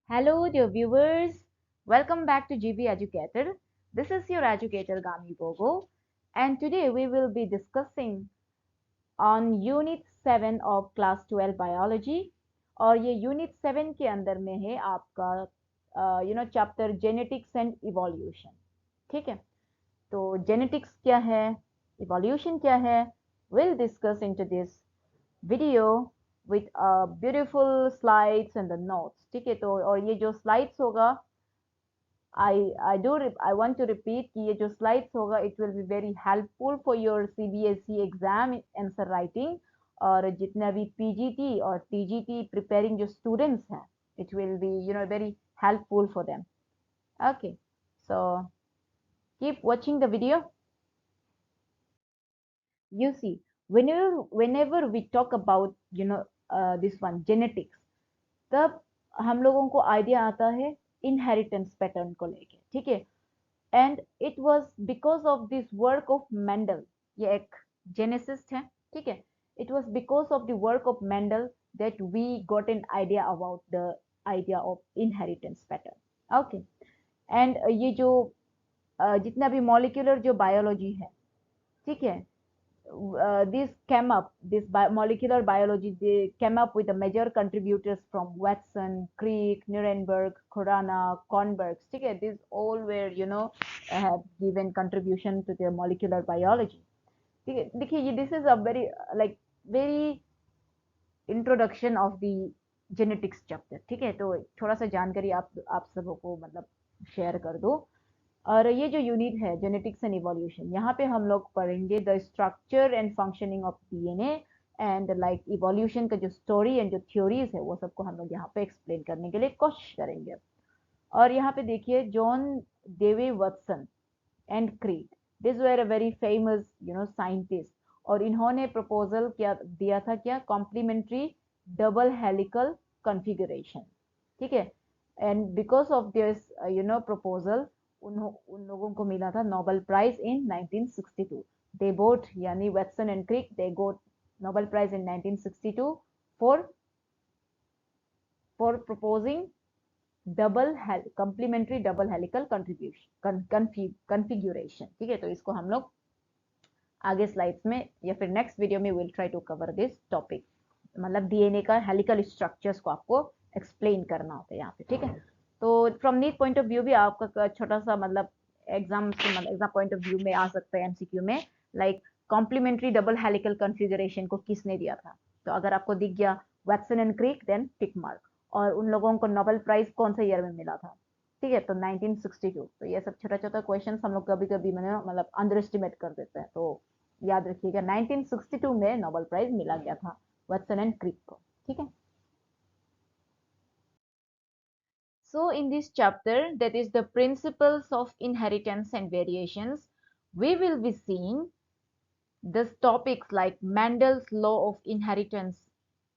Hello, dear viewers. Welcome back to GB Educator. This is your educator Gami Bogo, and today we will be discussing on Unit 7 of Class 12 Biology. और ये Unit 7 के अंदर में है आपका chapter genetics and evolution. ठीक है, तो जेनेटिक्स क्या है, इवोल्यूशन क्या है, we'll discuss into this video with beautiful slides and the notes. ठीक है, तो और ये जो slides होगा, I want to repeat कि ये जो slides होगा it will be very helpful for your CBSE exam answer writing. और जितने भी PGT और TGT preparing जो students हैं, it will be very helpful for them. Okay, so keep watching the video. You see, whenever we talk about this one genetics, तब हम लोगों को आइडिया आता है इनहेरिटेंस पैटर्न को लेके. ठीक है, and it was because of this work of Mendel. ये एक जेनेसिस्ट है. ठीक है, it was because of the work of Mendel that we got an idea about the idea of inheritance pattern. Okay, and ये जो जितना भी molecular जो बायोलॉजी है, ठीक है, this molecular biology, they came up with the major contributors from Watson, Crick, Nuremberg, Khorana, Kornberg. Okay, these all were have given contribution to the molecular biology. देखिए, this is a very introduction of the genetics chapter. ठीक है, तो थोड़ा सा जानकारी आप सबों को मतलब शेयर कर दो. और ये जो यूनिट है जेनेटिक्स एंड इवोल्यूशन, यहाँ पे हम लोग पढ़ेंगे the structure and functioning of DNA and evolution का जो स्टोरी एंड जो थ्योरीज है वो सबको हम लोग यहाँ पे एक्सप्लेन करने के लिए कोशिश करेंगे. और यहाँ पे देखिए, John Dewey Watson and Crick, this were a very famous scientist. और इन्होंने प्रपोजल क्या दिया था, क्या, कॉम्प्लीमेंट्री डबल हेलिकल कॉन्फ़िगरेशन. ठीक है, and because of this proposal उन लोगों को मिला था Nobel prize in 1962. They both यानी Watson and Crick, they got Nobel prize in 1962 for proposing complementary double helical configuration. ठीक है, तो इसको हम लोग आगे स्लाइड्स में या फिर नेक्स्ट वीडियो में will try to cover this topic. मतलब डीएनए का हेलिकल स्ट्रक्चर्स को आपको एक्सप्लेन करना होता है यहाँ पे. ठीक है, तो from NEET point of view भी आपका छोटा सा मतलब एग्जाम पॉइंट ऑफ व्यू में आ सकता है एमसीक्यू में, कॉम्प्लीमेंट्री डबल हेलिकल कॉन्फ़िगरेशन को किसने दिया था. तो अगर आपको दिख गया Watson and Crick, then tick mark. और उन लोगों को नोबेल प्राइज कौन से ईयर में मिला था. ठीक है, तो 1962. तो ये सब छोटा छोटा क्वेश्चन हम लोग कभी कभी मतलब अंडर एस्टिमेट कर देते हैं, तो याद रखिएगा 1962 में नोबेल प्राइज मिला गया था वॉटसन एंड क्रिक को. ठीक है, so in this chapter, that is the principles of inheritance and variations, we will be seeing the topics like Mendel's law of inheritance,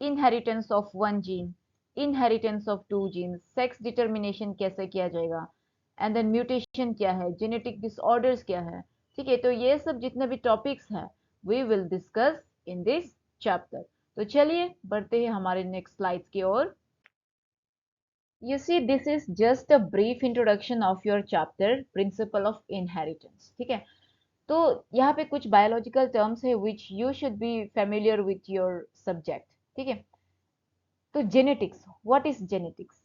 inheritance of one gene, inheritance of two genes, sex determination कैसे किया जाएगा, and then mutation क्या है, genetic disorders क्या है. ठीक है, तो ये सब जितने भी टॉपिक्स हैं we will discuss in this chapter. तो चलिए बढ़ते हैं हमारे नेक्स्ट स्लाइड्स की ओर. You see, this is just a brief introduction of your chapter principle of inheritance. ठीक है, तो यहाँ पे कुछ biological terms है which you should be familiar with your subject. ठीक है, तो genetics, what is genetics?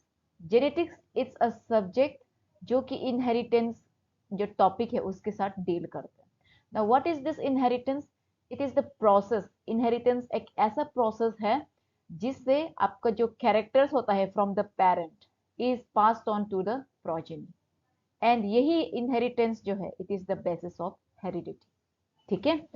Genetics is a subject जो कि inheritance जो टॉपिक है उसके साथ डील करते हैं. Now what is this inheritance? It is the process. Inheritance एक ऐसा प्रोसेस है जिससे आपका जो कैरेक्टर्स होता है from the parent is passed on to the progeny. And यही इनहेरिटेंस जो है it is the basis of heredity. ठीक है,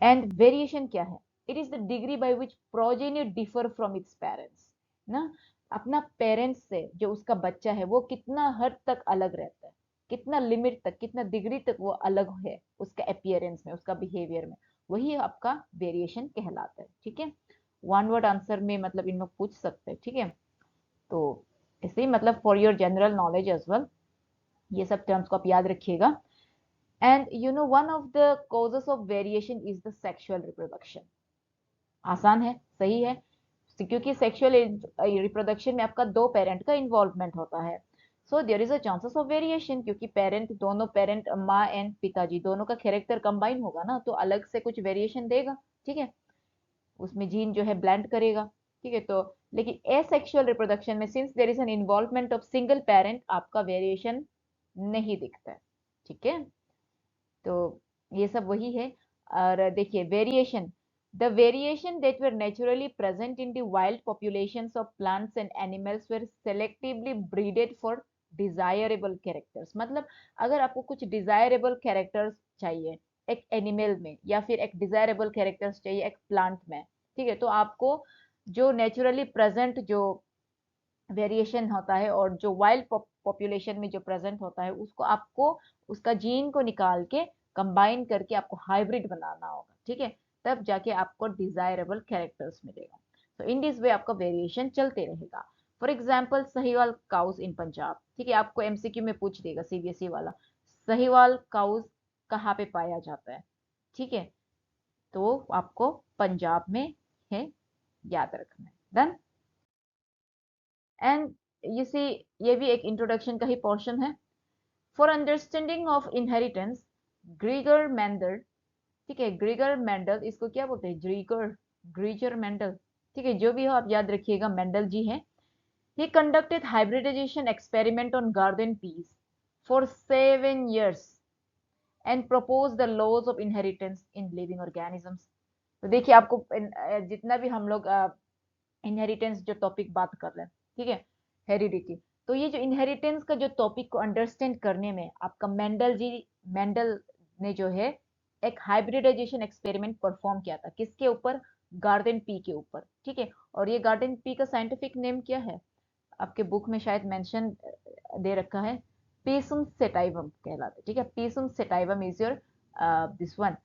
एंड वेरिएशन क्या है? It is the degree by which progeny differ from its parents. ना, अपना पेरेंट्स से जो उसका बच्चा है वो कितना हद तक अलग रहता है, कितना लिमिट तक, कितना डिग्री तक वो अलग है उसका अपीयरेंस में, उसका बिहेवियर में, वही आपका वेरिएशन कहलाता है. ठीक है, वन वर्ड आंसर में मतलब इन लोग पूछ सकते हैं. ठीक है, तो ऐसे ही मतलब for your general knowledge as well, ये सब टर्म्स को आप याद रखिएगा. And one of the causes of variation is the sexual reproduction. आसान है, सही है, क्योंकि सेक्सुअल रिप्रोडक्शन में आपका 2 पेरेंट का इन्वॉल्वमेंट होता है, so there is a chances of variation, क्योंकि पेरेंट, दोनों पेरेंट, माँ एंड पिताजी दोनों का कैरेक्टर कंबाइन होगा ना, तो अलग से कुछ वेरिएशन देगा, ठीक है, उसमें जीन जो है ब्लेंड करेगा, ठीक है। तो लेकिन एसेक्सुअल रिप्रोडक्शन में since there is an involvement of single parent, आपका वेरिएशन नहीं दिखता है, ठीक है। तो ये सब वही है। और देखिए variation, the variation that were naturally present in the wild populations of plants and animals were selectively braided for desirable characters. मतलब अगर आपको कुछ डिजायरेबल कैरेक्टर्स चाहिए एक एनिमल में, या फिर एक डिजायरेबल कैरेक्टर्स चाहिए एक प्लांट में, ठीक है, तो आपको जो नेचुरली प्रेजेंट जो वेरिएशन होता है और जो वाइल्ड पॉपुलेशन में जो प्रेजेंट होता है, उसको आपको उसका जीन को निकाल के कंबाइन करके आपको हाइब्रिड बनाना होगा, ठीक है, तब जाके आपको डिजायरेबल कैरेक्टर्स मिलेगा। तो इन दिस वे आपका वेरिएशन चलते रहेगा। फॉर एग्जाम्पल साहिवाल काउज इन पंजाब, ठीक है, आपको एमसीक्यू में पूछ देगा सीबीएसई वाला, साहिवाल काउज कहाँ पे पाया जाता है, ठीक है, तो आपको पंजाब में है, याद रखना है। डन। एंड यू सी, ये भी एक इंट्रोडक्शन का ही पोर्शन है। For understanding of inheritance, ग्रीगर Mendel, ठीक है, ग्रीगर मेंडल, इसको क्या बोलते हैं, ग्रीगर, ग्रीगर मेंडल, ठीक है, जो भी हो आप याद रखिएगा, मेंडल जी हैं। He conducted hybridisation experiment on garden peas for 7 years and propose the laws of inheritance in living organisms. तो देखिए आपको जितना भी हम लोग इनहेरिटेंस जो टॉपिक बात कर रहे हैं, ठीक है, हेरिडिटी, तो ये जो इनहेरिटेंस का जो टॉपिक को अंडरस्टैंड करने में आपका मेंडल ने जो है एक हाइब्रिडाइजेशन एक्सपेरिमेंट परफॉर्म किया था, किसके ऊपर, गार्डन पी के ऊपर, ठीक है। और ये गार्डन पी का साइंटिफिक नेम क्या है, आपके बुक में शायद मेंशन दे रखा है, पीसुम सेटाइवम कहलाता है, ठीक है, pisum sativum is your this one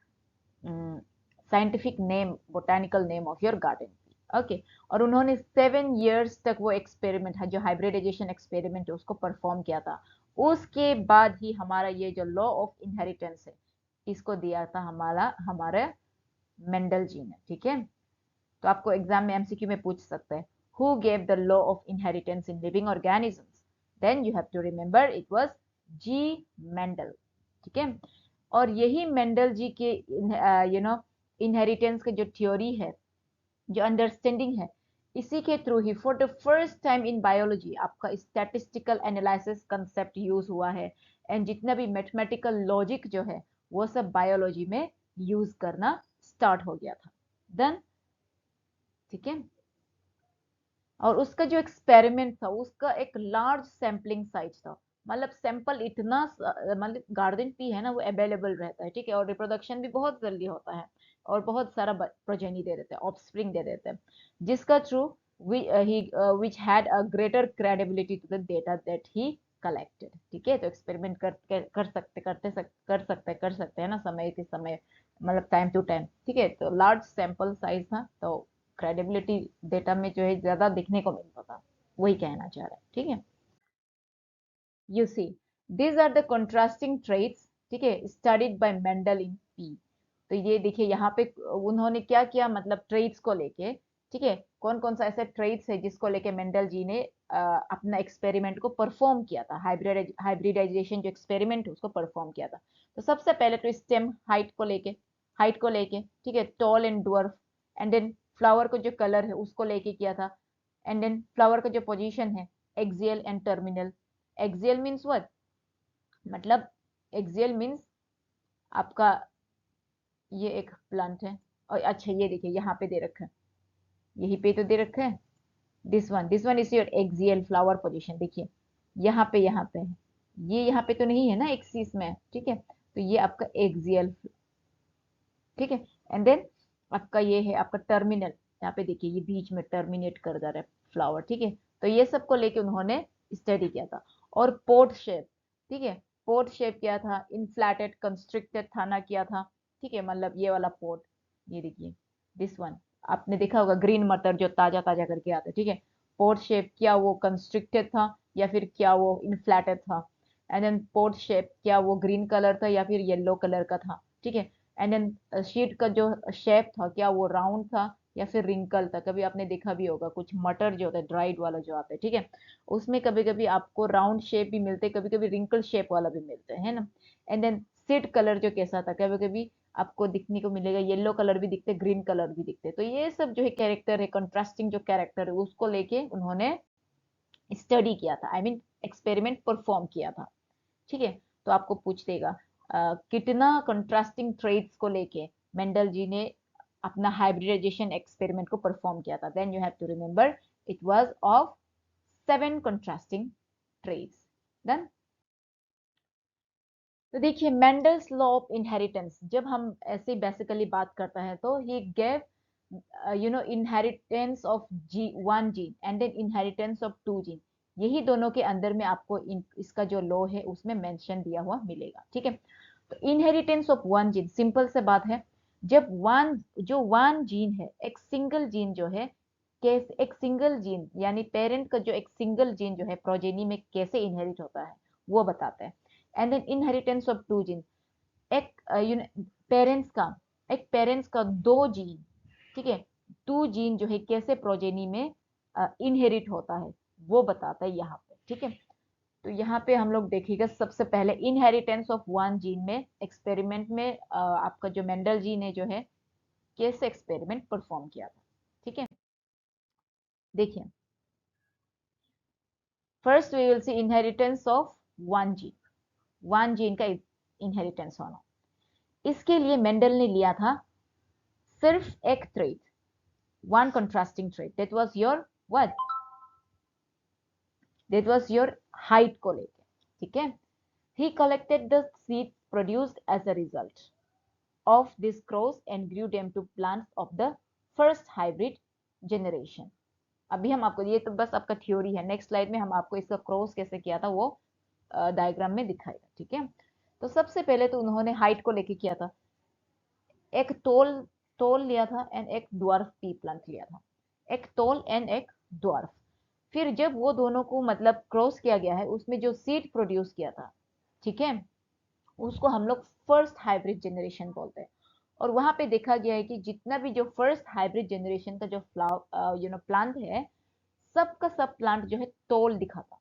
scientific name, botanical name of your garden, okay. और उन्होंने 7 years तक वो एक्सपेरिमेंट है, जो हाइब्रिडाइजेशन एक्सपेरिमेंट है, उसको परफॉर्म किया था। उसके बाद ही हमारा ये जो लॉ ऑफ इनहेरिटेंस है, इसको दिया था हमारे मेंडल जी ने, ठीक है। तो आपको एग्जाम में एमसीक्यू में पूछ सकते हैं, who gave the law of inheritance in living organisms, then you have to remember it was G Mendel, ठीक है। और यही मेंडल जी के इनहेरिटेंस के जो थ्योरी है, जो अंडरस्टैंडिंग है, इसी के through he for the first time in biology आपका स्टैटिस्टिकल एनालिसिस कंसेप्ट यूज हुआ है, एंड जितना भी मैथमेटिकल लॉजिक जो है वो सब बायोलॉजी में यूज करना स्टार्ट हो गया था, देन, ठीक है। और उसका जो एक्सपेरिमेंट था, उसका एक लार्ज सैम्पलिंग साइज था, मतलब सैंपल इतना मतलब गार्डन पी है ना, वो अवेलेबल रहता है, ठीक है, और रिप्रोडक्शन भी बहुत जल्दी होता है, और बहुत सारा प्रोजेनी दे देते हैं, ऑफस्प्रिंग दे देते हैं, जिसका through which had a greater credibility to the data that he collected, ठीक है। तो एक्सपेरिमेंट कर सकते हैं ना, समय के समय, मतलब टाइम टू टाइम, ठीक है। तो लार्ज सैंपल साइज था, तो क्रेडिबिलिटी डेटा में जो है ज्यादा दिखने को मिलता था, वही कहना चाह रहा है, ठीक है। You see, these are the contrasting traits, ठीक है, studied by Mendel in pea. तो ये देखिए यहाँ पे उन्होंने क्या किया, मतलब ट्रेट्स को लेके, ठीक है, कौन कौन सा ऐसे ट्रेट्स है जिसको लेके मेंडल जी ने अपना एक्सपेरिमेंट को परफॉर्म किया था, हाइब्रिडाइजेशन जो एक्सपेरिमेंट है उसको परफॉर्म किया था। तो सबसे पहले तो स्टेम हाइट को लेके, ठीक है, tall and dwarf, and then flower को जो कलर है उसको लेके किया था, एंड देन फ्लावर का जो पोजीशन है, axial and terminal. Axial means what, मतलब एक्सियल मीन्स आपका ये एक प्लांट है, और अच्छा ये देखिए यहाँ पे दे रखा है, यही पे तो दे रखा है, this one is your axial flower position, देखिए यहाँ पे है, ये यहाँ पे तो नहीं है ना एक्सिस में, ठीक है, तो ये आपका एक्सियल, ठीक है। एंड देन आपका ये है आपका टर्मिनल, यहाँ पे देखिए ये बीच में टर्मिनेट कर जा रहा है फ्लावर, ठीक है। तो ये सबको लेके उन्होंने स्टडी किया था। और पोर्ट शेप, ठीक है, पोर्ट शेप क्या था, इनफ्लैटेड कंस्ट्रिक्टेड था ना, किया था, ठीक है, मतलब ये वाला पोर्ट, ये देखिए दिस वन, आपने देखा होगा ग्रीन मटर जो ताजा ताजा करके आता है, ठीक है, पोर्ट शेप क्या वो कंस्ट्रिक्टेड था या फिर क्या वो इनफ्लैटेड था, एंड देन पोर्ट शेप क्या वो ग्रीन कलर था या फिर येलो कलर का था, ठीक है। एंड देन शीट का जो शेप था क्या वो राउंड था या फिर रिंकल था। कभी आपने देखा भी होगा कुछ मटर जो होता है ड्राइड वाला जो आता है, ठीक है, उसमें कभी कभी आपको राउंड शेप भी मिलते हैं, कभी कभी रिंकल शेप वाला भी मिलते हैं, है ना। एंड देन सीड कलर जो कैसा था, कभी कभी आपको दिखने को मिलेगा येलो कलर भी दिखते, ग्रीन कलर भी दिखते। तो ये सब जो है कैरेक्टर है, कंट्रास्टिंग जो कैरेक्टर है, उसको लेके उन्होंने स्टडी किया था, आई मीन एक्सपेरिमेंट परफॉर्म किया था, ठीक है। तो आपको पूछ देगा कितना कंट्रास्टिंग ट्रेड्स को लेके मेंडल जी ने अपना हाइब्रिडाइजेशन एक्सपेरिमेंट को परफॉर्म किया था। Then you have to remember it was of 7 contrasting traits. Done. तो देखिए मेंडल्स लॉ ऑफ इनहेरिटेंस, जब हम ऐसे बेसिकली बात करते हैं तो ही गेव इनहेरिटेंस ऑफ जी 1 gene and then inheritance of 2 gene. यही दोनों के अंदर में आपको इसका जो लॉ है उसमें मेंशन दिया हुआ मिलेगा, ठीक है। तो इनहेरिटेंस ऑफ 1 जीन, सिंपल से बात है, जब वन जीन है, एक सिंगल जीन जो है, कैसे एक सिंगल जीन यानी पेरेंट का जो एक सिंगल जीन जो है प्रोजेनी में कैसे इनहेरिट होता है वो बताते हैं। And then inheritance of 2 gene, एक पेरेंट्स का दो जीन, ठीक है, 2 जीन जो है कैसे प्रोजेनी में इनहेरिट होता है वो बताता है यहाँ पे, ठीक है। तो यहाँ पे हम लोग देखिएगा सबसे पहले इनहेरिटेंस ऑफ 1 जीन में एक्सपेरिमेंट में आपका जो मेंडल जी ने जो है कैसे एक्सपेरिमेंट परफॉर्म किया था, ठीक है। देखिए first we will see inheritance of 1 gene का इनहेरिटेंस होना। इसके लिए मेंडल ने लिया था सिर्फ एक trait, one contrasting trait, that was your what, that was your height को लेके, ठीक है। He collected the seed produced as a result of this cross and grew them to plants of the first hybrid generation। अभी हम आपको, ये तो बस आपका थ्योरी है, नेक्स्ट स्लाइड में हम आपको इसका क्रॉस कैसे किया था वो डायग्राम में दिखाएगा, ठीक है। तो सबसे पहले तो उन्होंने हाइट को लेके किया था, एक टोल टोल लिया था एंड एक ड्वार्फ पी प्लांट लिया था, एक टोल एंड एक ड्वार्फ। फिर जब वो दोनों को मतलब क्रॉस किया गया है, उसमें जो सीड प्रोड्यूस किया था, ठीक है, उसको हम लोग फर्स्ट हाइब्रिड जनरेशन बोलते हैं। और वहां पे देखा गया है कि जितना भी जो फर्स्ट हाइब्रिड जनरेशन का जो प्लांट है, सबका सब प्लांट जो है टोल दिखाता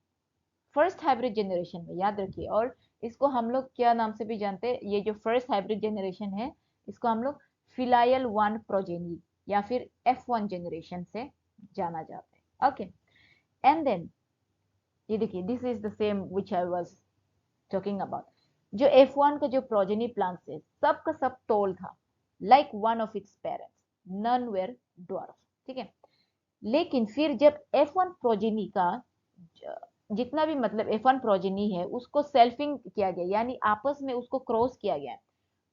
फर्स्ट हाइब्रिड जनरेशन में, याद रखिए। और इसको हम लोग क्या नाम से भी जानते हैं, ये जो फर्स्ट हाइब्रिड जनरेशन है इसको हम लोग फिलायल 1 प्रोजेनी या फिर F1 जनरेशन से जाना जाता है, ओके। एंड देन ये देखिए this is the same which I was talking about, जो F1 का जो प्रोजेनी प्लांट है सबका सब टोल था, like one of its parents, none were dwarf, ठीक है। लेकिन फिर जब F1 प्रोजेनी का जितना भी मतलब F1 प्रोजेनी है उसको सेल्फिंग किया गया, यानी आपस में उसको क्रॉस किया गया,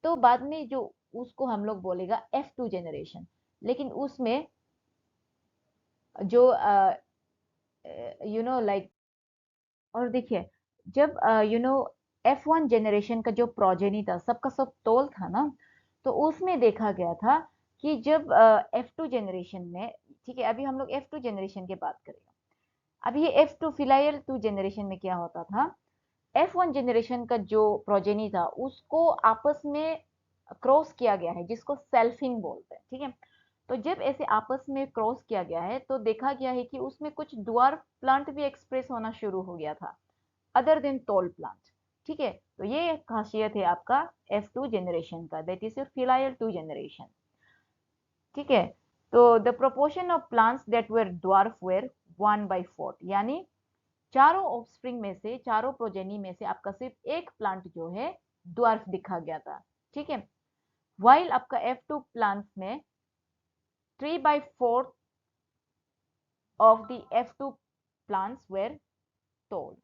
तो बाद में जो उसको हम लोग बोलेगा F2 जनरेशन। लेकिन उसमें जो लाइक, और देखिए जब F1 जनरेशन का जो प्रोजेनी था सबका सब तोल था ना, तो उसमें देखा गया था कि जब F2 जनरेशन में, ठीक है, अभी हम लोग F2 जनरेशन की बात करेंगे। अब ये F2 फिलायल 2 जनरेशन में क्या होता था, F1 जनरेशन का जो प्रोजेनी था उसको आपस में क्रॉस किया गया है, जिसको सेल्फिंग बोलते हैं, ठीक है। तो जब ऐसे आपस में क्रॉस किया गया है तो देखा गया है कि उसमें कुछ ड्वार्फ प्लांट भी एक्सप्रेस होना शुरू हो गया था, अदर देन टॉल प्लांट, ठीक है। तो ये खासियत है आपका F2 जनरेशन का, दैट इज फिलायल 2 जनरेशन, ठीक है। तो the proportion of plants that were dwarf were 1/4, यानी चारों ऑफस्प्रिंग में से, चारों प्रोजेनी में से आपका सिर्फ एक प्लांट जो है ड्वार्फ दिखा गया था, ठीक है। वाइल आपका F2 प्लांट्स में 3/4 of the F2 plants were tall,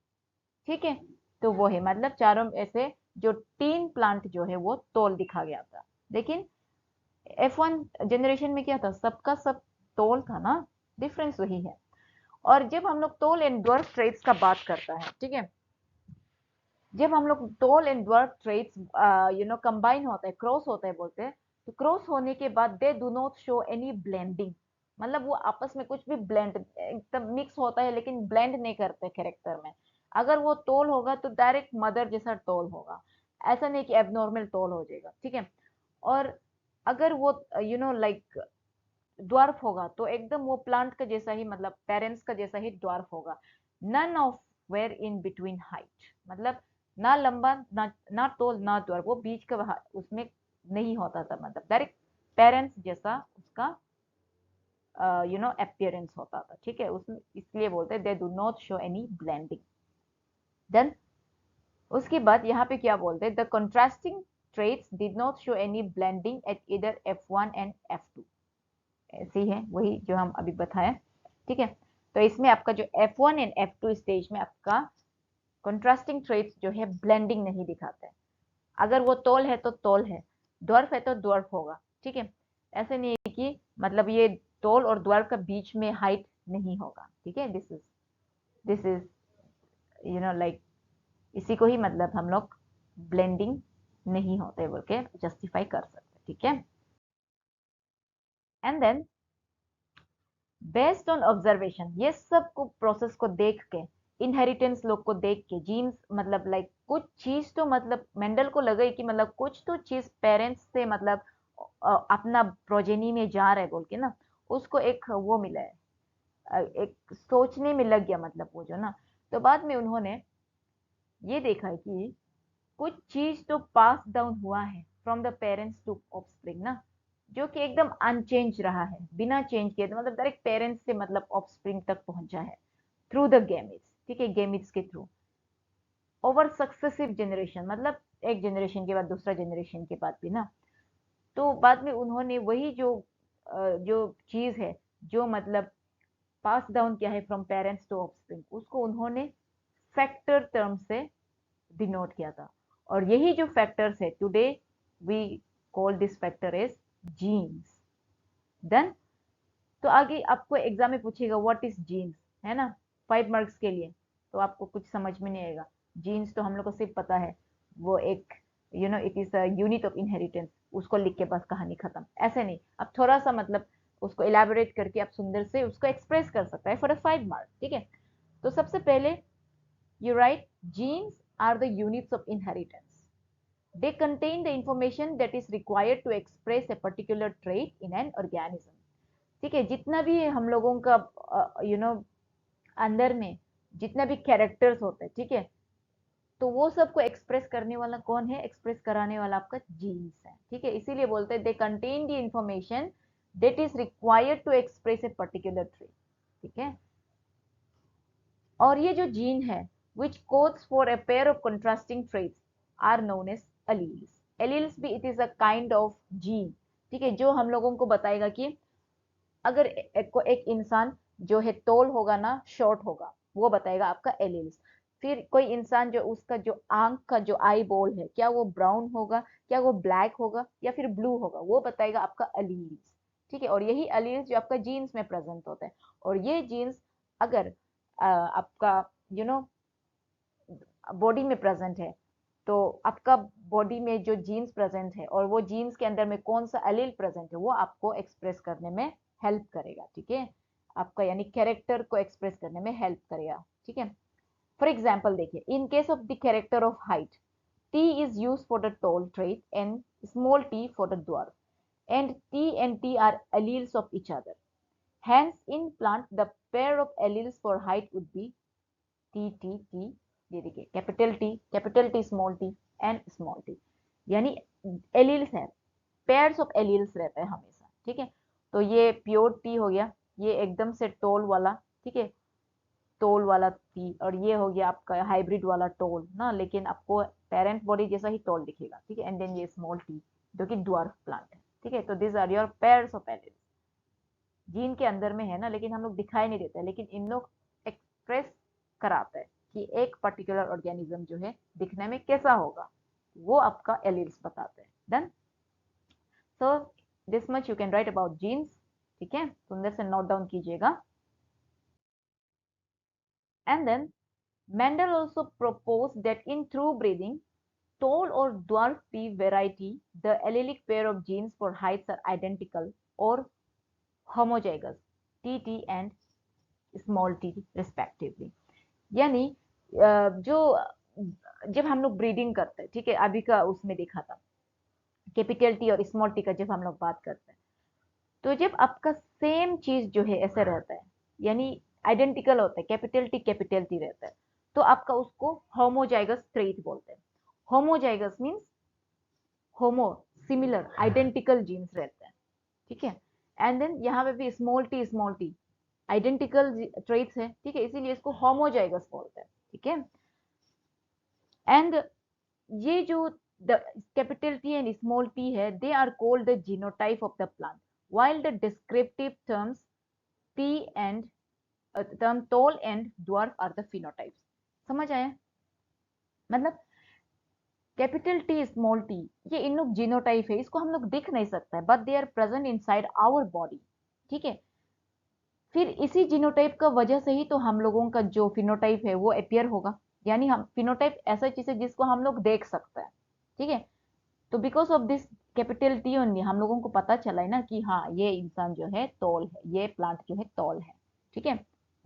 ठीक है। तो वो है मतलब चारों ऐसे जो 3 प्लांट जो है वो तोल दिखा गया था। लेकिन F1 जनरेशन में क्या था, सबका सब तोल था ना, डिफरेंस वही है। और जब हम लोग टोल एंड ड्वार्फ ट्रेट्स का बात करता है, ठीक है, जब हम लोग toll and dwarf traits combine होता है, क्रॉस होता है बोलते हैं, तो क्रॉस होने के बाद दे do not show any blending, मतलब वो आपस में कुछ भी ब्लेंड एकदम मिक्स होता है लेकिन ब्लेंड नहीं करते कैरेक्टर में। अगर वो टोल होगा तो डायरेक्ट मदर जैसा टोल होगा, ऐसा नहीं कि एबनॉर्मल टोल हो जाएगा, ठीक है। और अगर वो लाइक ड्वार्फ होगा तो एकदम वो प्लांट का जैसा ही, मतलब पेरेंट्स का जैसा ही ड्वार्फ होगा। None of were in between height, मतलब ना लंबा ना ना तोल ना ड्वार्फ, वो बीच का उसमें नहीं होता था, मतलब डायरेक्ट पेरेंट्स जैसा उसका अपियरेंस होता था। ठीक है, उसमें इसलिए बोलते हैं they do not show any blending. Then उसके बाद यहाँ पे क्या बोलते हैं, the contrasting traits did not show any blending at इधर F1 एंड F2। ऐसे ही है वही जो हम अभी बताया। ठीक है, तो इसमें आपका जो F1 एंड F2 स्टेज में आपका कंट्रास्टिंग ट्रेट्स जो है ब्लेंडिंग नहीं दिखाते हैं। अगर वो तोल है तो तोल है, ड्वार्फ है तो ड्वार्फ होगा। ठीक है, ऐसे नहीं है कि मतलब ये तोल और ड्वार्फ का बीच में हाइट नहीं होगा। ठीक है, दिस इज लाइक इसी को ही मतलब हम लोग ब्लेंडिंग नहीं होते बोल के जस्टिफाई कर सकते। ठीक है, and then based on observation, ये सब को प्रोसेस को देख के, इनहेरिटेंस लोग को देख के, जीन्स मतलब लाइक कुछ चीज तो मतलब मेंडल को लगा कि मतलब कुछ तो चीज पेरेंट्स से मतलब अपना प्रोजेनी में जा रहा है बोल के ना, उसको एक वो मिला है, एक सोचने में लग गया मतलब वो जो ना। तो बाद में उन्होंने ये देखा है कि कुछ चीज तो पास डाउन हुआ है from the parents to offspring ना, जो कि एकदम अनचेंज रहा है, बिना चेंज किए, तो मतलब डायरेक्ट पेरेंट्स से मतलब ऑफस्प्रिंग तक पहुंचा है थ्रू द गेमिट्स। ठीक है, गेमिट्स के थ्रू ओवर सक्सेसिव जनरेशन, मतलब एक जनरेशन के बाद दूसरा जनरेशन के बाद भी ना। तो बाद में उन्होंने वही जो चीज है जो मतलब पास डाउन किया है फ्रॉम पेरेंट्स टू ऑफस्प्रिंग, उसको उन्होंने फैक्टर टर्म से डिनोट किया था। और यही जो फैक्टर्स है today we call this factor as genes. Then तो आगे आपको एग्जाम में पूछेगा व्हाट इज जीन्स, है ना, 5 मार्क्स के लिए, तो आपको कुछ समझ में नहीं आएगा। जीन्स तो हम लोग को सिर्फ पता है वो एक it is a unit of inheritance, उसको लिख के बस कहानी खत्म, ऐसे नहीं। अब थोड़ा सा मतलब उसको इलेबोरेट करके आप सुंदर से उसको एक्सप्रेस कर सकता है फॉर अ 5 मार्क। ठीक है, तो सबसे पहले you write genes are the units of inheritance. They contain the information that is required to express a particular trait in an organism. ठीक है, जितना भी हम लोगों का अंदर में जितना भी कैरेक्टर्स होते हैं, ठीक है, तो वो सबको एक्सप्रेस करने वाला कौन है, एक्सप्रेस कराने वाला आपका जीन्स है। ठीक है, इसीलिए बोलते हैं they contain the information that is required to express a particular trait. ठीक है, और ये जो जीन है which codes for a pair of contrasting traits are known as alleles. Alleles भी it is a kind of gene। ठीक है, जो हम लोगों को बताएगा कि अगर एक इंसान जो है टॉल होगा ना शॉर्ट होगा, वो बताएगा आपका एलिल्स। फिर कोई इंसान जो उसका जो आंख का जो आई बॉल है, क्या वो ब्राउन होगा, क्या वो ब्लैक होगा या फिर ब्लू होगा, वो बताएगा आपका अलील्स। ठीक है, और यही अलील्स जो आपका जीन्स में प्रेजेंट होता है। और ये जीन्स अगर आपका यू नो बॉडी में प्रेजेंट है, तो आपका बॉडी में जो जीन्स प्रेजेंट है और वो जीन्स के अंदर में कौन सा एलील प्रेजेंट है वो आपको एक्सप्रेस करने में हेल्प करेगा। ठीक है, आपका यानी कैरेक्टर को एक्सप्रेस करने में हेल्प करेगा। ठीक है, फॉर एग्जाम्पल देखिए, इन case of the character of height, T is used for the tall trait and small t for the dwarf, and T and T are alleles of each other. Hence, in plant, the pair of alleles for height would be T T T। ये देखिए, capital T small T and small T, यानी alleles है, pairs of alleles रहता है हमेशा। ठीक है, तो ये प्योर टी हो गया, ये एकदम से टोल वाला, ठीक है, टोल वाला टी, और ये हो गया आपका हाइब्रिड वाला टोल ना, लेकिन आपको पेरेंट बॉडी जैसा ही टोल दिखेगा। ठीक है, एंड देन ये स्मॉल टी जो कि ड्वार्फ प्लांट है। ठीक है, तो this are your pairs of alleles, gene के अंदर में है ना, लेकिन हम लोग दिखाई नहीं देते, लेकिन इन लोग एक्सप्रेस कराता है कि एक पर्टिकुलर ऑर्गेनिज्म जो है दिखने में कैसा होगा, वो आपका एलील्स बताते हैं। Done, so this much you can write about genes. ठीक है, सुंदर से नोट डाउन कीजिएगा। And then Mendel also propose that in true breeding tall or dwarf pea variety, the allelic pair of genes for heights are identical or homozygous, TT and small t respectively। यानी जो जब हम लोग breeding करते हैं, ठीक है, अभी का उसमें देखा था कैपिटल टी और स्मॉल टी का जब हम लोग बात करते हैं, तो जब आपका सेम चीज जो है ऐसा रहता है, यानी आइडेंटिकल होता है, कैपिटल टी रहता है, तो आपका उसको होमोजाइगस ट्रेट बोलते हैं। होमोजाइगस मीन्स होमो, सिमिलर, आइडेंटिकल जीन्स रहते हैं, ठीक है। एंड देन यहाँ पे भी स्मॉल टी आइडेंटिकल ट्रेट्स है, ठीक है, इसीलिए इसको होमोजाइगस बोलते हैं, ठीक है। एंड ये जो the capital T and small T है, they are called the genotype of the plant, while the descriptive terms T and term tall and dwarf are the phenotypes। समझ आया? मतलब कैपिटल टी स्मॉल टी ये इन लोग genotype है, इसको हम लोग दिख नहीं सकता है, but they are present inside our body, ठीक है। फिर इसी जीनोटाइप का वजह से ही तो हम लोगों का जो फिनोटाइप है वो अपियर होगा, यानी हम फिनोटाइप ऐसा चीज है जिसको हम लोग देख सकते हैं, ठीक है। तो because of this capital T only हम लोगों को पता चला है ना कि हाँ ये इंसान जो है टॉल है, ये प्लांट जो है टॉल है, ठीक है।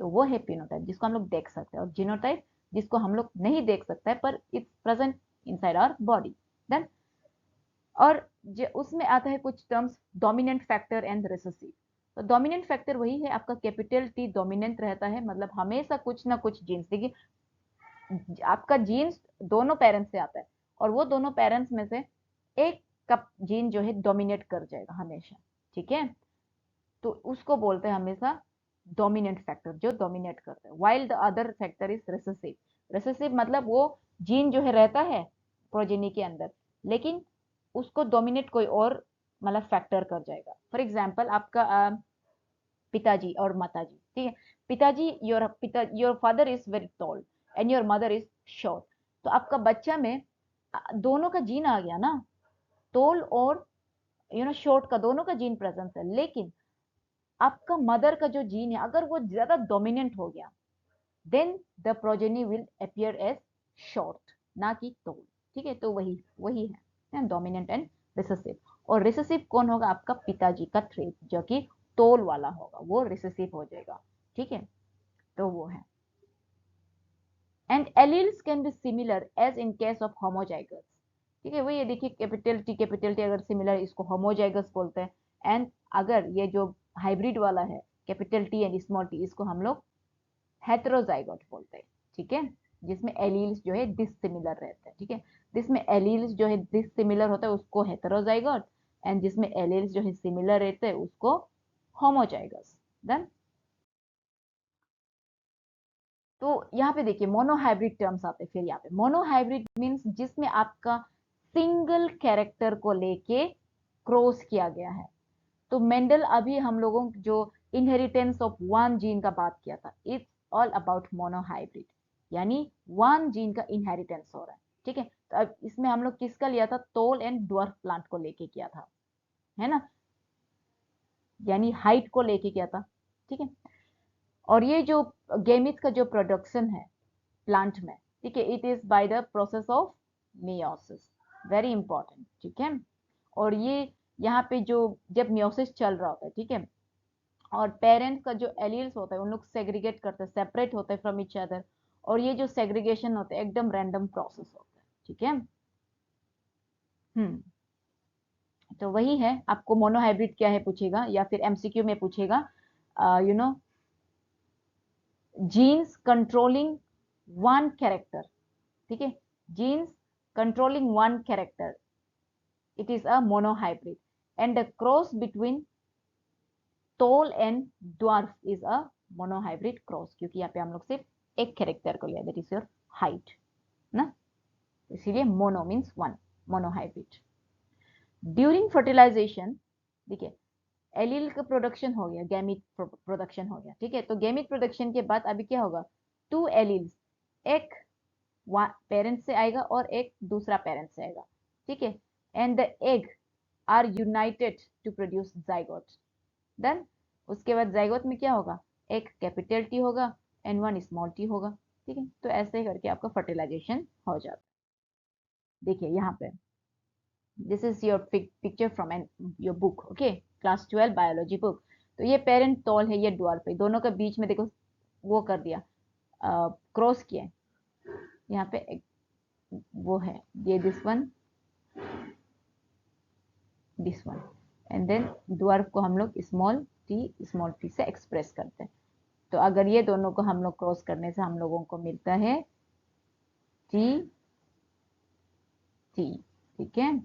तो वो है फिनोटाइप जिसको हम लोग देख सकते हैं, और जीनोटाइप जिसको हम लोग नहीं देख सकते हैं पर it's present inside our body. Then और उसमें आता है कुछ terms, dominant factor and recessive. तो डोमिनेंट फैक्टर वही है, आपका कैपिटल टी डोमिनेंट रहता है, मतलब हमेशा कुछ ना कुछ जीन्स, देखिए आपका जीन्स दोनों पेरेंट्स से आता है, और वो दोनों पेरेंट्स में से एक का जीन जो है डोमिनेट कर जाएगा हमेशा, ठीक है। तो उसको बोलते हैं हमेशा डोमिनेंट फैक्टर, जो डोमिनेट करता है, while the other factor is recessive. Recessive मतलब वो जीन जो है रहता है प्रोजेनी के अंदर, लेकिन उसको डोमिनेट कोई और मतलब फैक्टर कर जाएगा। फॉर एग्जाम्पल आपका पिताजी और माताजी, ठीक है। पिताजी your father is very tall and your mother is short, तो आपका बच्चा में दोनों का जीन आ गया ना, टॉल और शॉर्ट का दोनों का जीन प्रेजेंस है, लेकिन आपका मदर का जो जीन है अगर वो ज्यादा डोमिनेंट हो गया, then the progeny will appear as short, ना कि टॉल, ठीक है। तो वही वही है डोमिनेंट एंड रिसेसिव। और रिसेसिव कौन होगा? आपका पिताजी का ट्रेट जो कि टोल वाला होगा, वो रिसेसिव हो जाएगा, ठीक है। तो वो है। And alleles can be similar as in case of homozygous, ठीक है। वही ये देखिए कैपिटल टी अगर सिमिलर, इसको होमोजाइगस बोलते हैं। एंड अगर ये जो हाइब्रिड वाला है capital T and small T, इसको हम लोग हेटेरोजाइगोट बोलते हैं, ठीक है, जिसमें एलील्स जो है डिसिमिलर रहते हैं, ठीक है। जिसमें एलील्स जो है डिसिमिलर होता है उसको हेटेरोजाइगोट, एंड जिसमें एलील्स जो है सिमिलर रहते हैं उसको होमोजाइगस। डन। तो यहाँ पे देखिए मोनोहाइब्रिड टर्म्स आते हैं। फिर यहाँ पे मोनोहाइब्रिड मीन्स जिसमें आपका सिंगल कैरेक्टर को लेके क्रॉस किया गया है। तो मेंडल अभी हम लोगों जो इनहेरिटेंस ऑफ वन जीन का बात किया था, इट्स ऑल अबाउट मोनोहाइब्रिड, यानी वन जीन का इनहेरिटेंस हो रहा है, ठीक है। तो अब इसमें हम लोग किसका लिया था? टॉल एंड ड्वार्फ प्लांट को लेके किया था, है ना, यानी हाइट को लेके किया था, ठीक है। और ये जो गेमिट्स का जो प्रोडक्शन है प्लांट में, ठीक है, it is by the process of meiosis, very important, ठीक है। और ये यहाँ पे जो जब मियोसिस चल रहा होता है, ठीक है, और पेरेंट्स का जो एलील्स होता है उन लोग सेग्रीगेट करते हैं, सेपरेट होते हैं फ्रॉम ईच अदर, और ये जो सेग्रीगेशन होता है एकदम रैंडम प्रोसेस होता है, ठीक है। हम्म। तो वही है, आपको मोनोहाइब्रिड क्या है पूछेगा, या फिर एमसीक्यू में पूछेगा, you know genes controlling one character, ठीक है, genes controlling one character, it is a monohybrid, and the cross between tall and dwarf is a monohybrid cross, क्योंकि यहाँ पे हम लोग सिर्फ एक कैरेक्टर को लिया, दैट इज योर हाइट ना, इसीलिए mono means one, monohybrid. During fertilization, देखिए एलील का प्रोडक्शन हो गया, गैमिट प्रोडक्शन हो गया, ठीक है। तो गैमिट प्रोडक्शन के बाद अभी क्या होगा? टू एलील्स, एक पेरेंट से आएगा और एक दूसरा पेरेंट से आएगा, ठीक है। And the egg are united to produce zygote. Then उसके बाद जाइगोट में क्या होगा? एक कैपिटल टी होगा एंड वन स्मॉल टी होगा, ठीक है। तो ऐसे करके आपका फर्टिलाइजेशन हो जाता है। देखिए यहाँ पे this is your picture from an your book, okay, class 12 biology book. तो ये पेरेंट टॉल है, ये ड्वार्फ है, दोनों के बीच में देखो वो कर दिया, क्रॉस किया, यहाँ पे एक, वो है ये this one and then dwarf को हम लोग स्मॉल टी से एक्सप्रेस करते हैं। तो अगर ये दोनों को हम लोग क्रॉस करने से हम लोगों को मिलता है टी टी, ठीक है,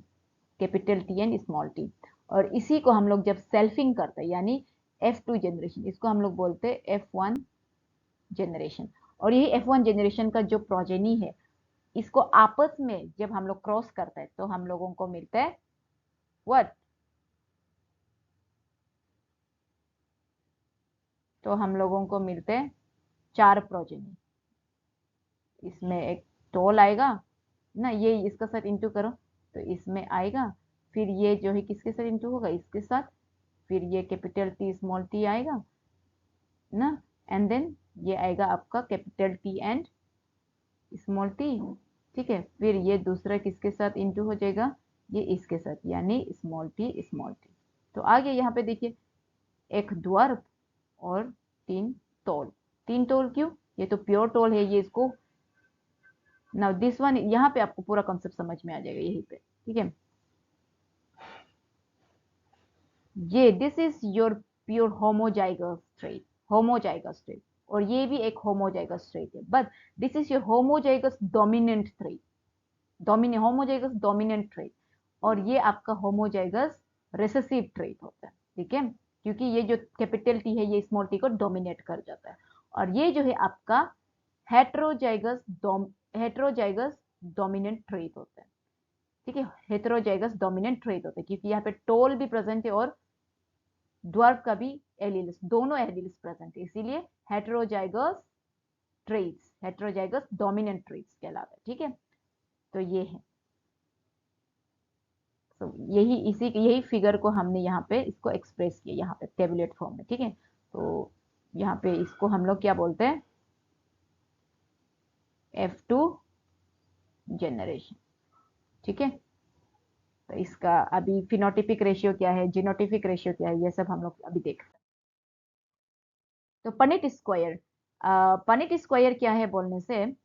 capital T and small T. और इसी को हम लोग जब सेल्फिंग करते हैं यानी F2 जनरेशन, इसको हम लोग बोलते हैं F1 जनरेशन। और यही F1 जनरेशन का जो प्रोजेनी है, इसको आपस में जब हम लोग क्रॉस करते हैं तो हम लोगों को मिलता है व्हाट, तो हम लोगों को मिलते हैं 4 प्रोजेनी। इसमें एक टोल आएगा ना, ये इसका साथ इंटू करो तो इसमें आएगा, फिर ये जो है किसके साथ इंटू होगा, इसके साथ, फिर ये कैपिटल टी स्मॉल टी आएगा ना, एंड देन ये आएगा आपका capital T and small T, ठीक है। फिर ये दूसरा किसके साथ इंटू हो जाएगा, ये इसके साथ, यानी स्मॉल टी स्मॉल टी। तो आगे यहाँ पे देखिए एक ड्वार्फ और 3 टोल। 3 टोल क्यों, ये तो प्योर टोल है, ये इसको नाउ दिस वन, यहाँ पे आपको पूरा कॉन्सेप्ट समझ में आ जाएगा यहीं पे, ठीक है। ये this is your pure homozygous trait, homozygous trait, और ये भी एक होमोजाइगस ट्रेट है, but this is your homozygous dominant trait, homozygous dominant trait, और ये आपका होमोजाइगस रिसेसिव ट्रेट होता है, ठीक है, क्योंकि ये जो कैपिटल टी है ये स्मॉल टी को डोमिनेट कर जाता है। और ये जो है आपका हेट्रोजाइगस हेट्रोजाइगस डोमिनेंट ट्रेट होता है, ठीक है, हेट्रोजाइगस डोमिनेंट ट्रेट होता है, क्योंकि यहाँ पे टोल भी प्रेजेंट है और ड्वार्फ का भी एलील्स, दोनों एलील्स प्रेजेंट है, इसीलिए heterozygous traits, heterozygous dominant traits कहलाता है, ठीक है। तो ये है, तो यही फिगर को हमने यहाँ पे इसको एक्सप्रेस किया यहाँ पे टेबुलेट फॉर्म में, ठीक है। तो यहाँ पे इसको हम लोग क्या बोलते हैं, F2 जनरेशन, ठीक है। तो इसका अभी फिनोटिपिक रेशियो क्या है, जीनोटिपिक रेशियो क्या है, ये सब हम लोग अभी देख रहे हैं। तो पनेट स्क्वायर, पनेट स्क्वायर क्या है बोलने से,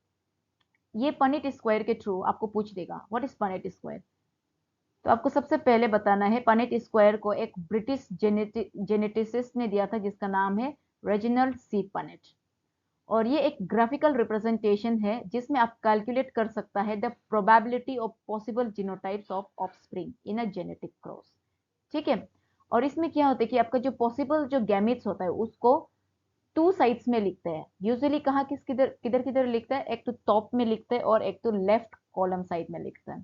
ये पनेट स्क्वायर के थ्रू आपको पूछ देगा व्हाट इज पनेट स्क्वायर। तो आपको सबसे पहले बताना है पनेट स्क्वायर को एक ब्रिटिश जेनेटिसिस्ट ने दिया था जिसका नाम है रेजिनल्ड सी पनेट। और ये एक ग्राफिकल रिप्रेजेंटेशन है जिसमें आप कैलकुलेट कर सकता है the probability of possible genotypes of offspring in a genetic cross, ठीक है। और इसमें क्या होता है कि आपका जो पॉसिबल जो गैमेट्स होता है उसको 2 साइड्स में लिखते हैं, यूजुअली कहाँ किस किधर किधर किधर लिखता है, एक तो टॉप में लिखते हैं और एक तो लेफ्ट कॉलम साइड में लिखता है,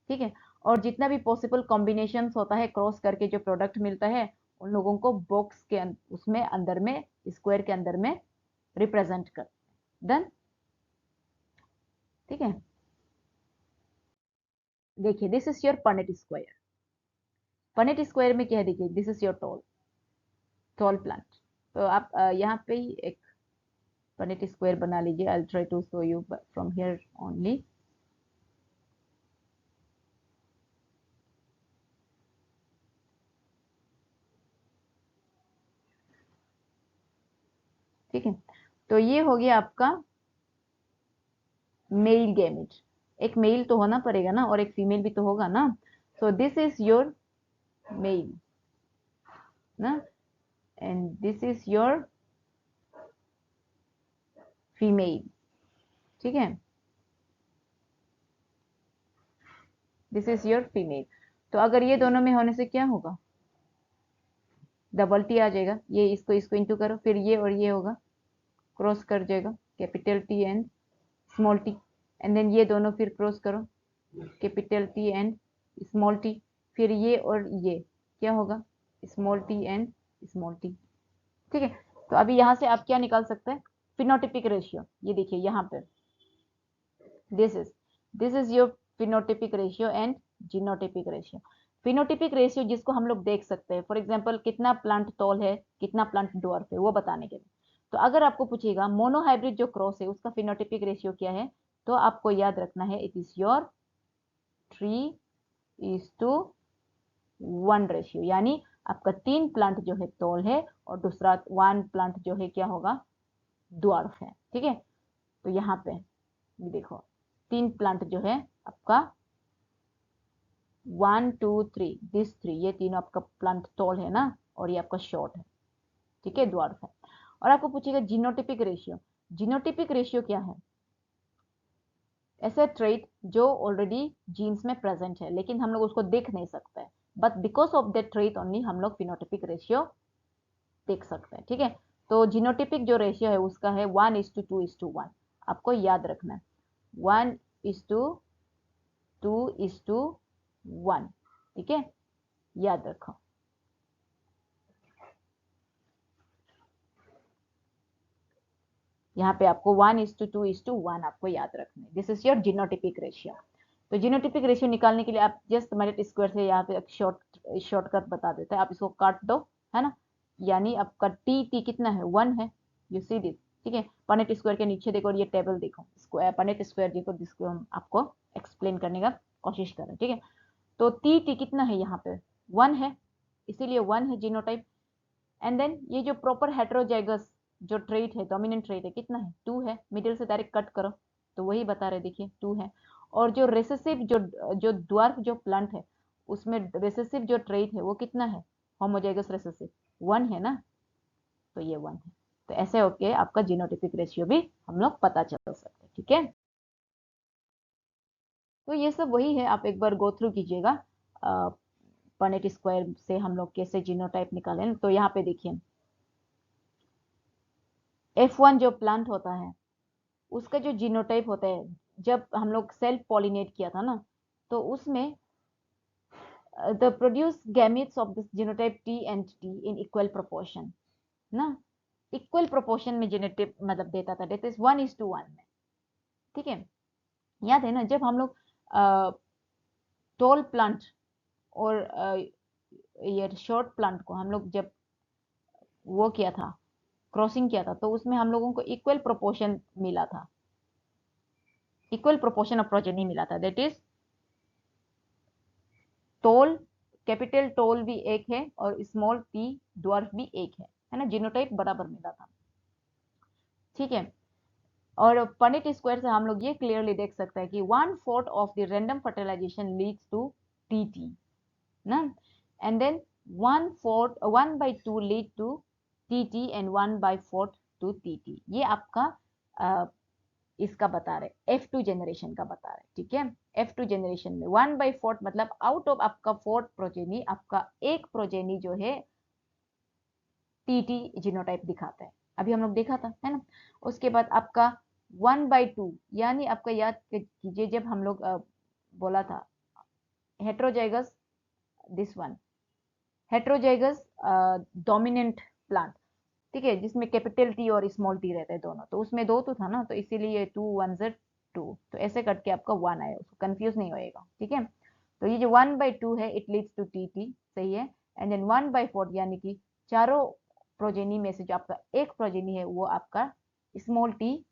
ठीक है। और जितना भी पॉसिबल कॉम्बिनेशन होता है क्रॉस करके जो प्रोडक्ट मिलता है उन लोगों को बॉक्स के उसमें अंदर में स्क्वायर के अंदर में रिप्रेजेंट कर, डन, ठीक है। देखिए this is your Punnett square, Punnett square में क्या है, देखिए this is your toll tall plant. तो आप यहाँ पे ही एक पनेट स्क्वायर बना लीजिए, I try to show you from here only, ठीक है। तो ये हो गया आपका मेल गैमेट, एक मेल तो होना पड़ेगा ना और एक फीमेल भी तो होगा ना, so this is your male ना, and this is your female, ठीक है, दिस इज योर फीमेल। तो अगर ये दोनों में होने से क्या होगा, डबल टी आ जाएगा, ये इसको इसको इंटू करो, फिर ये और ये होगा, क्रॉस कर जाएगा capital T and small T, and then ये दोनों फिर क्रॉस करो capital T and small T, फिर ये और ये क्या होगा, small T and small T, ठीक है। तो अभी यहाँ से आप क्या निकाल सकते हैं, फिनोटिपिक रेशियो, ये देखिए यहाँ पे this is your phenotypic ratio and genotypic ratio. Phenotypic ratio जिसको हम लोग देख सकते हैं, फॉर एग्जांपल कितना प्लांट टॉल है कितना प्लांट ड्वार्फ है वो बताने के लिए। तो अगर आपको पूछेगा मोनोहाइब्रिड जो क्रॉस है उसका फिनोटिपिक रेशियो क्या है, तो आपको याद रखना है इट इज योर 3:1 रेशियो, यानी आपका 3 प्लांट जो है टॉल है और दूसरा 1 प्लांट जो है क्या होगा, ड्वार्फ है, ठीक है। तो यहाँ पे देखो 3 प्लांट जो है आपका 1 2 3 दिस 3, ये तीनों आपका प्लांट टॉल है ना, और ये आपका शॉर्ट है, ठीक है, ड्वार्फ है। और आपको पूछेगा जीनोटिपिक रेशियो। जीनोटिपिक रेशियो क्या है? ऐसा ट्रेट जो ऑलरेडी जीन्स में प्रेजेंट है लेकिन हम लोग उसको देख नहीं सकते, but because of that trait only हम लोग फिनोटिपिक रेशियो देख सकते हैं, ठीक है। तो जीनोटिपिक जो रेशियो है उसका है 1:2:1, आपको याद रखना है 1:2:1, ठीक है, याद रखो। यहाँ पे आपको 1:2:1 आपको याद रखना है, this is your genotypic ratio. तो जीनोटिपिक रेशियो निकालने के लिए आप जस्ट मेरिट स्क्वायर से यहाँ पे एक शॉर्टकट बता देता है, आप इसको काट दो, है ना। यानी आपका टी कितना है, 1 है, यू सी दिस, ठीक है। पनेट स्क्वायर के नीचे देखो और ये टेबल देखो, स्क्वायर पनेट स्क्वायर देखो, जिसको हम आपको एक्सप्लेन करने का कोशिश करें, ठीक है। तो टी कितना है, यहाँ पे 1 है, इसीलिए 1 है जीनोटाइप। एंड देन ये जो प्रॉपर हेट्रोजाइगस जो ट्रेट है, डोमिनेंट ट्रेट है, कितना है, 2 है, मिडिल से डायरेक्ट कट करो तो वही बता रहे, देखिए 2 है। और जो रेसेसिव जो जो ड्वार्फ जो प्लांट है उसमें रेसेसिव जो ट्रेट है वो कितना है, होमोजाइगस रेसेसिव 1 है ना, तो ये 1 है। तो ऐसे होके आपका जीनोटिपिक रेशियो भी हम लोग पता चल सकते हैं, ठीक है। तो ये सब वही है, आप एक बार गो थ्रू कीजिएगा पनेट स्क्वायर से हम लोग कैसे जीनोटाइप निकालें। तो यहाँ पे देखिए F1 जो प्लांट होता है उसका जो जीनोटाइप होता है, जब हम लोग सेल्फ पॉलिनेट किया था ना, तो उसमें the produce gametes of this genotype T and T in equal proportion ना, इक्वल प्रोपोर्शन में जीनोटाइप मतलब देता था, दैट इज 1:1 में, ठीक है। याद है ना, जब हम लोग टॉल प्लांट और ये शॉर्ट प्लांट को हम लोग जब वो किया था, क्रॉसिंग किया था, तो उसमें हम लोगों को इक्वल प्रोपोर्शन मिला था, इक्वल प्रोपोर्शन ऑफ प्रोजेनी मिला था, that is toll, capital toll भी एक है और स्मॉल टी ड्वार्फ भी एक है ना, जीनोटाइप बराबर मिला था, ठीक है। और पनेट स्क्वायर से हम लोग ये क्लियरली देख सकते हैं कि 1/4 of the random fertilization leads to T ना, and then 1/2 lead to T and 1/4 to T, ये आपका इसका बता रहे, F2 जनरेशन का बता रहे, ठीक है। F2 जनरेशन में 1/4 मतलब आउट ऑफ आपका 4 प्रोजेनी, आपका एक प्रोजेनी जो है टी जीनोटाइप दिखाता है, अभी हम लोग देखा था, है ना। उसके बाद आपका 1/2, यानी आपका याद कीजिए जब हम लोग बोला था heterozygous, this one heterozygous dominant plant, ठीक है, जिसमें कैपिटल टी और स्मॉल टी रहते हैं दोनों, तो उसमें दो तो था ना, तो इसीलिए 2 1 2, तो ऐसे करके आपका 1 आया, उसको कंफ्यूज नहीं होएगा, ठीक है। तो ये जो 1/2 है इट लीड्स टू टी, सही है। एंड देन 1/4 यानी कि चारों प्रोजेनी में से जो आपका एक प्रोजेनी है वो आपका स्मॉल टी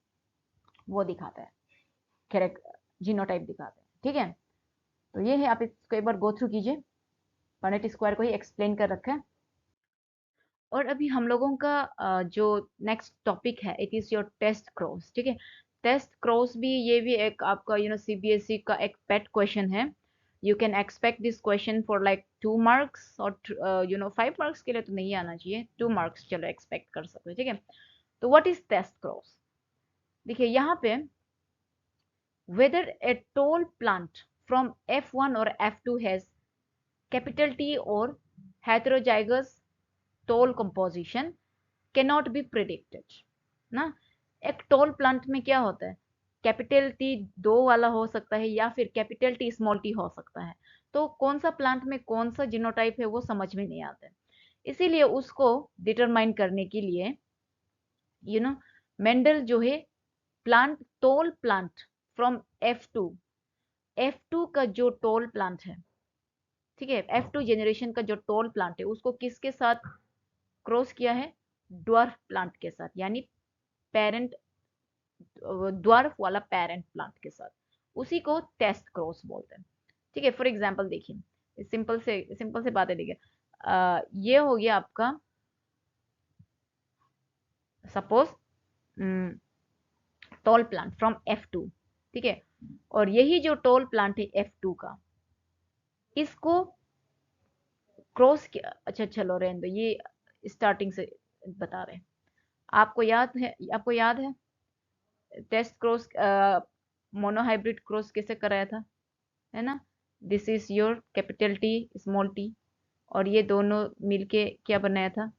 वो दिखाता है, करेक्ट, जीनोटाइप दिखाता है, ठीक है। तो ये है, आप इसको एक बार गो थ्रू कीजिए, पनेट स्क्वायर को ही एक्सप्लेन कर रखा है। और अभी हम लोगों का जो नेक्स्ट टॉपिक है it is your test cross, ठीक है। टेस्ट क्रॉस भी, ये भी एक आपका सीबीएसई का एक पेट क्वेश्चन है, you can expect this question for like 2 marks, और 5 मार्क्स के लिए तो नहीं आना चाहिए, 2 मार्क्स चलो एक्सपेक्ट कर सकते हो, ठीक है। तो व्हाट इज टेस्ट क्रॉस, देखिए यहाँ पे whether a tall plant from F1 or F2 has capital T or heterozygous tall composition cannot be predicted ना। एक टॉल प्लांट में क्या होता है, कैपिटल टी 2 वाला हो सकता है या फिर कैपिटल टी स्मॉल टी हो सकता है, तो कौन सा प्लांट में कौन सा जीनोटाइप है वो समझ में नहीं आता है। इसीलिए उसको डिटरमाइन करने के लिए मेंडल जो है plant tall plant from F2 का जो टॉल प्लांट है, ठीक है, F2 जनरेशन का जो टॉल प्लांट है उसको किसके साथ क्रॉस किया है, ड्वार्फ प्लांट के साथ, यानी पेरेंट ड्वार्फ वाला पेरेंट प्लांट के साथ, उसी को टेस्ट क्रॉस बोलते हैं, ठीक है। फॉर एग्जांपल देखिए, सिंपल से बात है, देखिए ये हो गया आपका suppose tall plant from F2, ठीक है, और यही जो टॉल प्लांट है F2 का, इसको क्रॉस किया। अच्छा चलो रहने दो, ये स्टार्टिंग से बता रहे हैं। आपको याद है टेस्ट क्रॉस, मोनोहाइब्रिड क्रॉस कैसे कराया था, है ना। This is your capital T small T, और ये दोनों मिलके क्या बनाया था,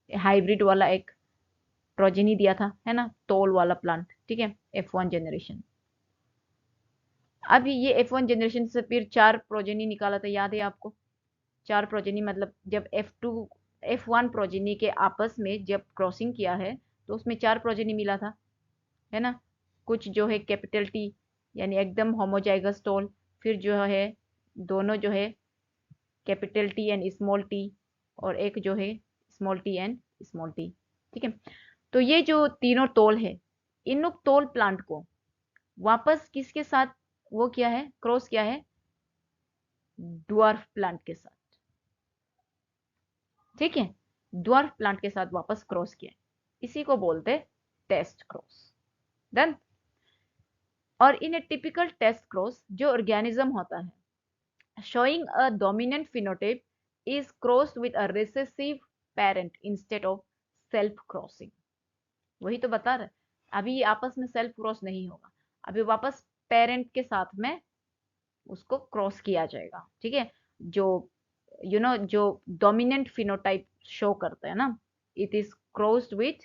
हाइब्रिड वाला एक प्रोजेनी दिया था, है ना, तोल वाला प्लांट, ठीक है, F1 जनरेशन। अब ये F1 जनरेशन से फिर 4 प्रोजेनी निकाला था, याद है आपको। 4 प्रोजेनी मतलब जब F1 प्रोजेनी के आपस में जब क्रॉसिंग किया है तो उसमें 4 प्रोजेनी मिला था, है ना। कुछ जो है कैपिटल टी यानी एकदम होमोजाइगस टोल, फिर जो है दोनों जो है capital T and small T, और एक जो है small T and small T, ठीक है। तो ये जो तीनों तोल है, इन तोल प्लांट को वापस किसके साथ वो किया है, क्रॉस किया है, ड्वार्फ प्लांट के साथ, ठीक है। ड्वार्फ प्लांट के साथ वापस क्रॉस किया है, इसी को बोलते टेस्ट क्रॉस। डन। और in a typical test cross जो ऑर्गेनिज्म होता है showing a dominant phenotype is crossed with a recessive parent instead of self crossing। वही तो बता रहे, अभी आपस में सेल्फ क्रॉस नहीं होगा, अभी वापस पेरेंट के साथ में उसको क्रॉस किया जाएगा, ठीक है। जो जो डोमिनेंट फिनोटाइप शो करते हैं ना, it is crossed with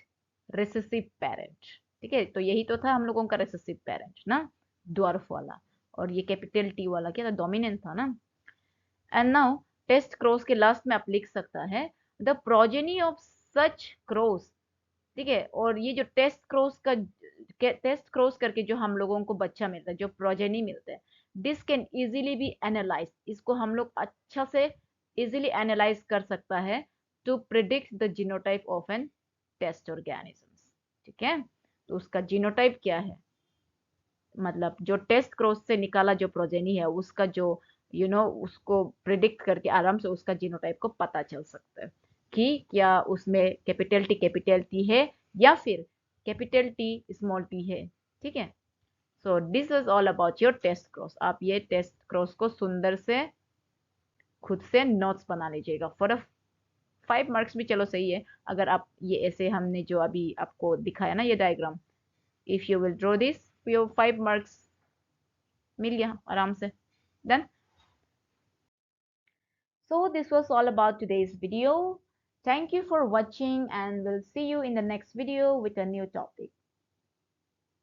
recessive parent, ठीक है। तो यही तो था हम लोगों का रिसेसिव पेरेंट ना, ड्वार्फ वाला, और ये कैपिटल टी वाला क्या था, डोमिनेंट था ना। एंड नाउ टेस्ट क्रॉस के लास्ट में आप लिख सकता है the progeny of such cross, ठीक है। और ये जो टेस्ट क्रॉस करके जो हम लोगों को बच्चा मिलता है, जो प्रोजेनी मिलते हैं, this can easily B analyse, इसको हम लोग अच्छा से इजीली एनालाइज कर सकता है to predict the genotype of an test organisms, ठीक है। तो उसका जीनोटाइप क्या है, मतलब जो टेस्ट क्रॉस से निकाला जो प्रोजेनी है उसका जो उसको प्रिडिक्ट करके आराम से उसका जीनोटाइप को पता चल सकता है कि क्या उसमें कैपिटल टी है या फिर कैपिटल टी स्मॉल टी है, ठीक है। So this is all about your test cross. आप ये टेस्ट क्रॉस को सुंदर से खुद से नोट्स बना लीजिएगा फॉर 5 मार्क्स भी चलो सही है, अगर आप ये ऐसे हमने जो अभी आपको दिखाया ना ये diagram, if you will draw this your 5 marks मिल गया आराम से। Done. So this was all about today's video. Thank you for watching and we'll see you in the next video with a new topic.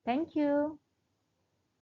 Thank you.